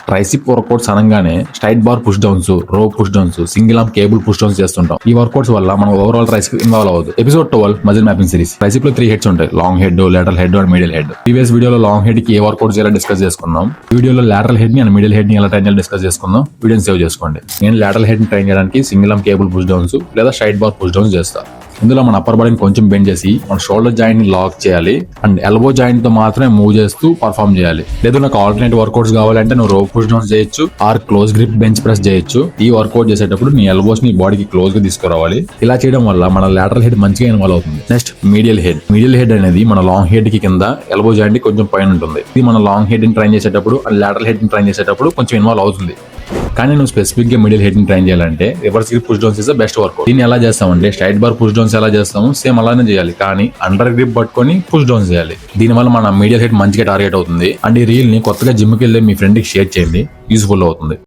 Tricep workouts అనగానే straight bar push downs, rope push downs, single arm cable push downs చేస్తుంటాం. ఈ workouts వల్ల మనం ఓవరాల్ ట్రైసిప్ ఇన్వాల్వ్ అవ్వదు. Episode 12 muscle mapping series. Tricep లో 3 heads ఉంటాయి: long head, lateral head and middle head. Previous వీడియోలో long head కి ఏ వర్కౌట్ చేయాలో డిస్కస్ చేసుకున్నాం. ఈ వీడియోలో లేటరల్ హెడ్ ని అండ్ మిడిల్ హెడ్ ని ఎలా ట్రైన్ చేయాలో డిస్కస్ చేసుకుందాం. వీడియోని సేవ్ చేసుకోండి. నేను లేటరల్ హెడ్ ని ట్రైన్ చేయడానికి single arm cable push downs లేదా స్ట్రైట్ బార్ పుష్ డౌన్స్ చేస్తాను. ఇందులో మన అప్పర్ బాడీని కొంచెం బెండ్ చేసి మన షోల్డర్ జాయింట్ ని లాక్ చేయాలి అండ్ ఎల్బో జాయింట్ తో మాత్రమే మూవ్ చేస్తూ పర్ఫామ్ చేయాలి. లేదు నాకు ఆల్టర్నేట్ వర్కౌట్స్ కావాలంటే నువ్వు రో పుష్ డౌన్స్ చేయొచ్చు or close grip bench press చేయొచ్చు. ఈ వర్కౌట్ చేసేటప్పుడు నీ ఎల్బోస్ ని బాడీకి క్లోజ్ గా తీసుకురావాలి. ఇలా చేయడం వల్ల మన లాటరల్ హెడ్ మంచిగా ఇన్వాల్వ్ అవుతుంది. Next medial head. Medial head అనేది మన లాంగ్ హెడ్ కి కింద ఎల్బో జాయింట్ కి కొంచెం పైన ఉంటుంది. ఇది మన లాంగ్ హెడ్ ని ట్రైన్ చేసేటప్పుడు అండ్ లాటరల్ హెడ్ ని ట్రైన్ చేసేటప్పుడు కొంచెం ఇన్వాల్వ్ అవుతుంది. కానీ నువ్వు స్పెసిఫిక్ గా మిడిల్ హెడ్ ని ట్రైన్ చేయాలంటే reverse grip push downs is the best work. దీన్ని ఎలా చేస్తామంటే స్ట్రైట్ బార్ పుష్ డౌన్స్ ఎలా చేస్తాము సేమ్ అలానే చేయాలి, కానీ అండర్ గ్రిప్ పట్టుకొని పుష్ డౌన్స్ చేయాలి. దీనివల్ల మన మీడియల్ హెడ్ మంచిగా టార్గెట్ అవుతుంది. అండ్ ఈ రీల్ ని కొత్తగా జిమ్ కి వెళ్ళి మీ ఫ్రెండ్ కి షేర్ చేయండి, యూస్ఫుల్ అవుతుంది.